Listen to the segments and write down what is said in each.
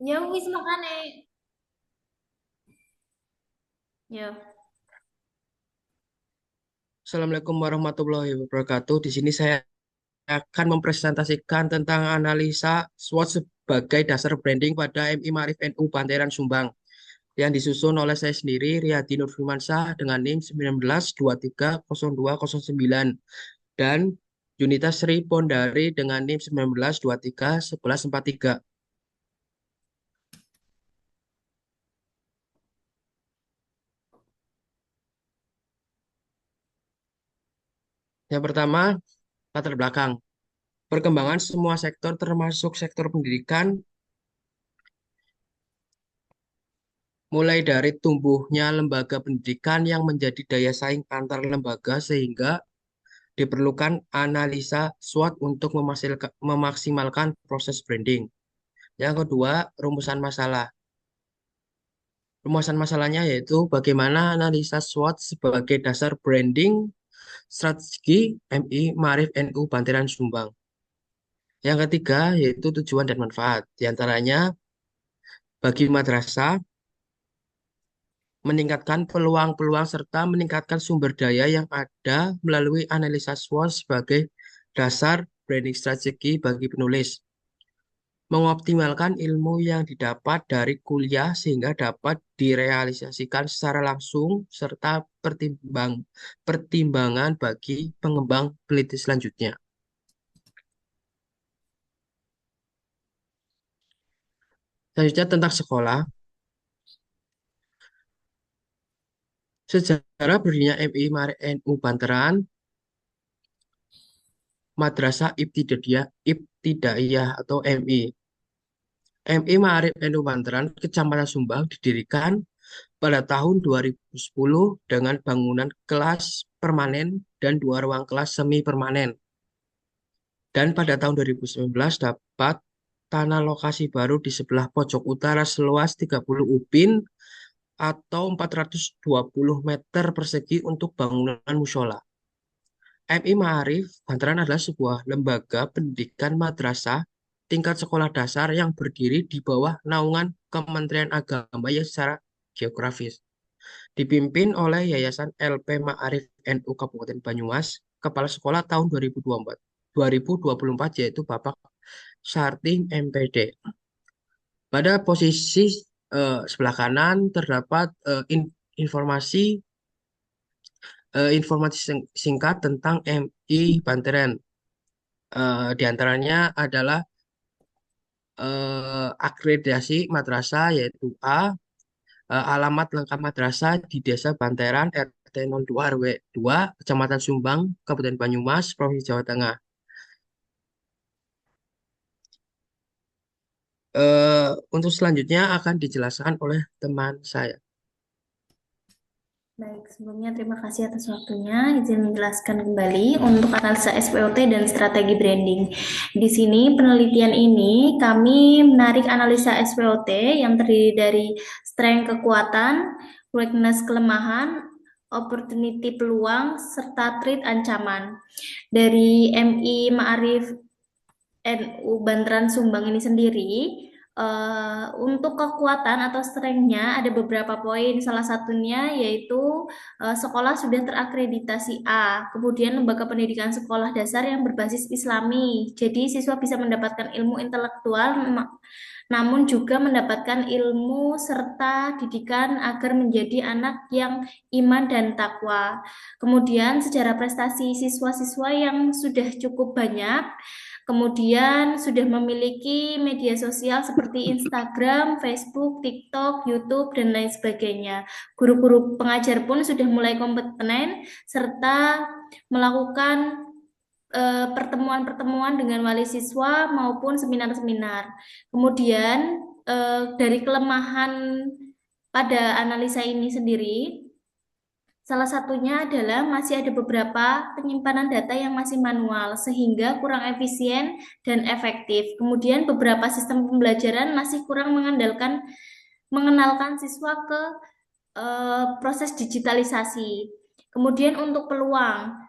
Ya wis makane. Ya. Assalamualaikum warahmatullahi wabarakatuh. Di sini saya akan mempresentasikan tentang analisa SWOT sebagai dasar branding pada MI Maarif NU Banteran Sumbang yang disusun oleh saya sendiri, Riyadi Nur Firmansyah dengan NIM 19230209 dan Junita Sri Pondari dengan NIM 19231143. Yang pertama, latar belakang. Perkembangan semua sektor termasuk sektor pendidikan mulai dari tumbuhnya lembaga pendidikan yang menjadi daya saing antar lembaga sehingga diperlukan analisa SWOT untuk memaksimalkan proses branding. Yang kedua, rumusan masalah. Rumusan masalahnya yaitu bagaimana analisa SWOT sebagai dasar branding strategi MI Maarif NU Banteran Sumbang. Yang ketiga yaitu tujuan dan manfaat. Di antaranya bagi madrasah meningkatkan peluang-peluang serta meningkatkan sumber daya yang ada melalui analisa SWOT sebagai dasar branding strategi bagi penulis. Mengoptimalkan ilmu yang didapat dari kuliah sehingga dapat direalisasikan secara langsung serta pertimbangan bagi pengembang peneliti selanjutnya. Selanjutnya tentang sekolah, sejarah berdirinya MI Marik NU Banteran, Madrasah Ibtidaiyah atau MI. MI Maarif NU Banteran, Kecamatan Sumbang didirikan pada tahun 2010 dengan bangunan kelas permanen dan dua ruang kelas semi permanen. Dan pada tahun 2019 dapat tanah lokasi baru di sebelah pojok utara seluas 30 ubin atau 420 meter persegi untuk bangunan musola. MI Ma'arif Bantaran adalah sebuah lembaga pendidikan madrasah tingkat sekolah dasar yang berdiri di bawah naungan Kementerian Agama yang secara geografis. Dipimpin oleh Yayasan LP Ma'arif NU Kabupaten Banyumas, Kepala Sekolah tahun 2024 yaitu Bapak Sartim MPD. Pada posisi sebelah kanan terdapat informasi singkat tentang MI Bantaran. Di antaranya adalah akreditasi madrasah yaitu A, alamat lengkap madrasah di Desa Banteran RT 02 RW 2, Kecamatan Sumbang, Kabupaten Banyumas, Provinsi Jawa Tengah. Untuk selanjutnya akan dijelaskan oleh teman saya. Baik, sebelumnya terima kasih atas waktunya. Izin menjelaskan kembali untuk analisa SWOT dan strategi branding. Di sini penelitian ini kami menarik analisa SWOT yang terdiri dari strength kekuatan, weakness kelemahan, opportunity peluang, serta threat ancaman. Dari MI Ma'arif NU Bantaran Sumbang ini sendiri, untuk kekuatan atau strength-nya ada beberapa poin. Salah satunya yaitu sekolah sudah terakreditasi A. Kemudian lembaga pendidikan sekolah dasar yang berbasis Islami. Jadi siswa bisa mendapatkan ilmu intelektual namun juga mendapatkan ilmu serta didikan agar menjadi anak yang iman dan takwa. Kemudian sejarah prestasi siswa-siswa yang sudah cukup banyak. Kemudian sudah memiliki media sosial seperti Instagram, Facebook, TikTok, YouTube, dan lain sebagainya. Guru-guru pengajar pun sudah mulai kompeten serta melakukan pertemuan-pertemuan dengan wali siswa maupun seminar-seminar. Kemudian dari kelemahan pada analisa ini sendiri, salah satunya adalah masih ada beberapa penyimpanan data yang masih manual sehingga kurang efisien dan efektif. Kemudian beberapa sistem pembelajaran masih kurang mengenalkan siswa ke proses digitalisasi. Kemudian untuk peluang,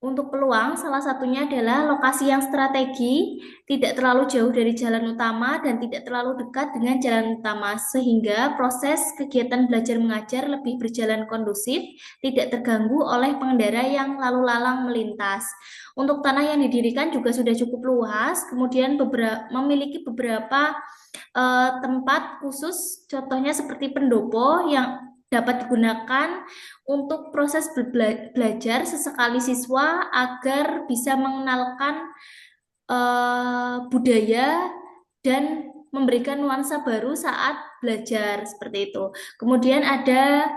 Untuk peluang, salah satunya adalah lokasi yang strategi, tidak terlalu jauh dari jalan utama dan tidak terlalu dekat dengan jalan utama, sehingga proses kegiatan belajar mengajar lebih berjalan kondusif, tidak terganggu oleh pengendara yang lalu lalang melintas. Untuk tanah yang didirikan juga sudah cukup luas, kemudian memiliki beberapa tempat khusus, contohnya seperti pendopo yang dapat digunakan untuk proses belajar sesekali siswa agar bisa mengenalkan budaya dan memberikan nuansa baru saat belajar seperti itu. Kemudian ada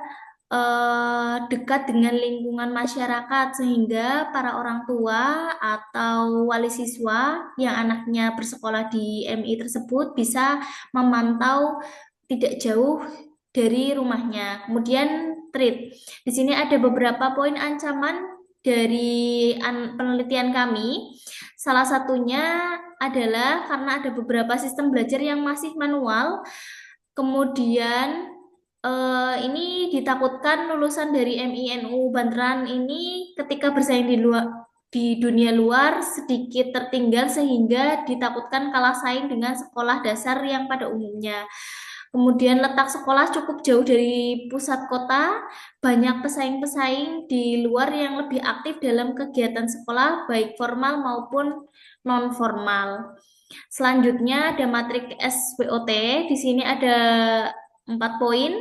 dekat dengan lingkungan masyarakat sehingga para orang tua atau wali siswa yang anaknya bersekolah di MI tersebut bisa memantau tidak jauh dari rumahnya. Kemudian treat. Di sini ada beberapa poin ancaman dari penelitian kami. Salah satunya adalah karena ada beberapa sistem belajar yang masih manual. Kemudian ini ditakutkan lulusan dari MINU Banteran ini ketika bersaing di dunia luar sedikit tertinggal sehingga ditakutkan kalah saing dengan sekolah dasar yang pada umumnya. Kemudian letak sekolah cukup jauh dari pusat kota, banyak pesaing-pesaing di luar yang lebih aktif dalam kegiatan sekolah, baik formal maupun non-formal. Selanjutnya ada matriks SWOT. Di sini ada 4 poin.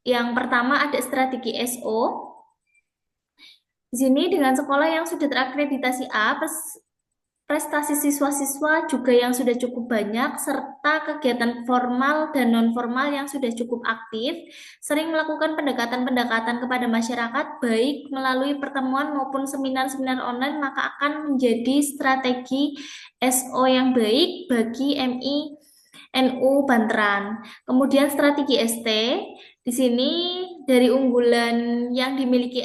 Yang pertama ada strategi SO. Di sini dengan sekolah yang sudah terakreditasi A, prestasi siswa-siswa juga yang sudah cukup banyak, serta kegiatan formal dan non-formal yang sudah cukup aktif, sering melakukan pendekatan-pendekatan kepada masyarakat, baik melalui pertemuan maupun seminar-seminar online, maka akan menjadi strategi SO yang baik bagi MI NU Banteran. Kemudian strategi ST, di sini dari unggulan yang dimiliki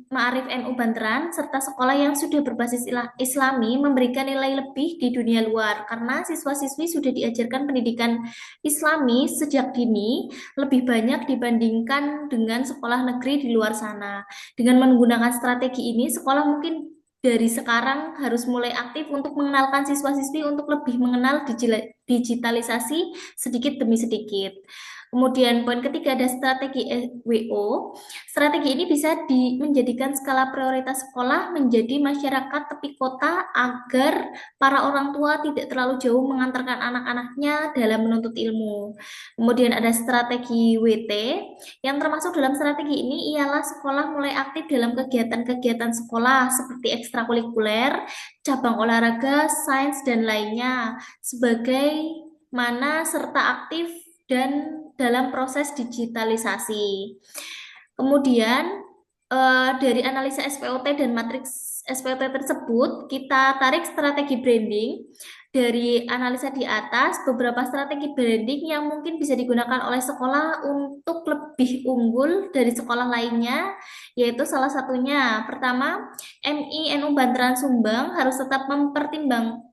Ma'arif NU Banteran serta sekolah yang sudah berbasis Islami memberikan nilai lebih di dunia luar karena siswa-siswi sudah diajarkan pendidikan Islami sejak dini lebih banyak dibandingkan dengan sekolah negeri di luar sana. Dengan menggunakan strategi ini, sekolah mungkin dari sekarang harus mulai aktif untuk mengenalkan siswa-siswi untuk lebih mengenal digitalisasi sedikit demi sedikit. Kemudian poin ketiga ada strategi WO. Strategi ini bisa menjadikan skala prioritas sekolah menjadi masyarakat tepi kota agar para orang tua tidak terlalu jauh mengantarkan anak-anaknya dalam menuntut ilmu. Kemudian ada strategi WT, yang termasuk dalam strategi ini ialah sekolah mulai aktif dalam kegiatan-kegiatan sekolah seperti ekstrakurikuler, cabang olahraga, sains, dan lainnya sebagai mana serta aktif dan dalam proses digitalisasi. Kemudian dari analisa SPOT dan matriks SPOT tersebut, kita tarik strategi branding. Dari analisa di atas, beberapa strategi branding yang mungkin bisa digunakan oleh sekolah untuk lebih unggul dari sekolah lainnya, yaitu salah satunya, pertama, MINU Banteran Sumbang harus tetap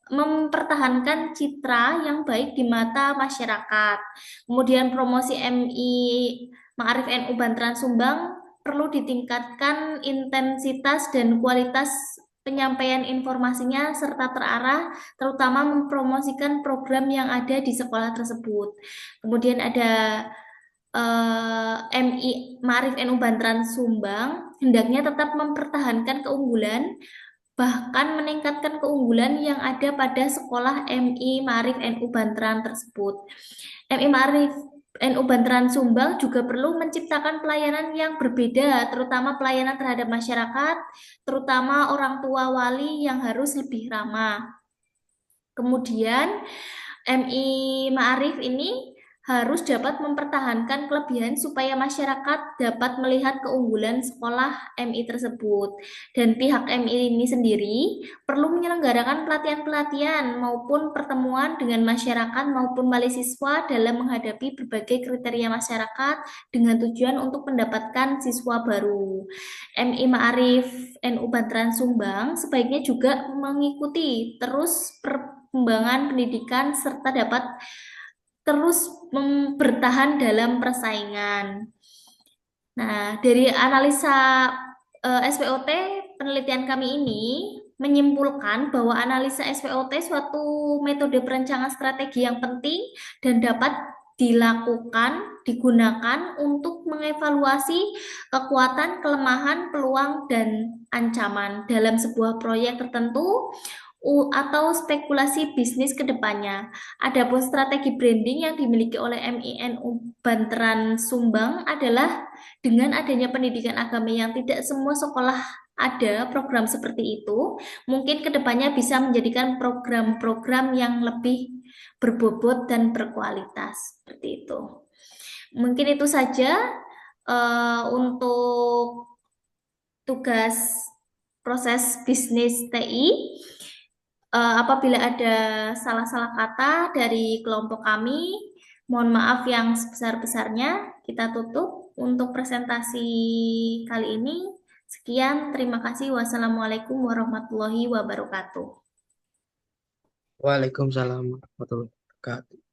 mempertahankan citra yang baik di mata masyarakat. Kemudian promosi MI Ma'arif NU Banteran Sumbang perlu ditingkatkan intensitas dan kualitas penyampaian informasinya serta terarah, terutama mempromosikan program yang ada di sekolah tersebut. Kemudian ada MI Ma'arif NU Banteran Sumbang, hendaknya tetap mempertahankan keunggulan, bahkan meningkatkan keunggulan yang ada pada sekolah MI Ma'arif NU Banteran tersebut. MI Ma'arif NU Banteran Sumbang juga perlu menciptakan pelayanan yang berbeda, terutama pelayanan terhadap masyarakat, terutama orang tua wali yang harus lebih ramah. Kemudian MI Ma'arif ini harus dapat mempertahankan kelebihan supaya masyarakat dapat melihat keunggulan sekolah MI tersebut. Dan pihak MI ini sendiri perlu menyelenggarakan pelatihan-pelatihan maupun pertemuan dengan masyarakat maupun wali siswa dalam menghadapi berbagai kriteria masyarakat dengan tujuan untuk mendapatkan siswa baru. MI Ma'arif NU Banteran Sumbang sebaiknya juga mengikuti terus perkembangan pendidikan serta dapat terus bertahan dalam persaingan. Nah, dari analisa SPOT penelitian kami ini menyimpulkan bahwa analisa SPOT suatu metode perencanaan strategi yang penting dan dapat digunakan untuk mengevaluasi kekuatan, kelemahan, peluang, dan ancaman dalam sebuah proyek tertentu atau spekulasi bisnis ke depannya. Adapun strategi branding yang dimiliki oleh MINU Banteran Sumbang adalah dengan adanya pendidikan agama yang tidak semua sekolah ada program seperti itu, mungkin kedepannya bisa menjadikan program-program yang lebih berbobot dan berkualitas seperti itu. Mungkin itu saja untuk tugas proses bisnis TI. Apabila ada salah-salah kata dari kelompok kami, mohon maaf yang sebesar-besarnya. Kita tutup untuk presentasi kali ini. Sekian, terima kasih. Wassalamualaikum warahmatullahi wabarakatuh. Waalaikumsalam warahmatullahi wabarakatuh.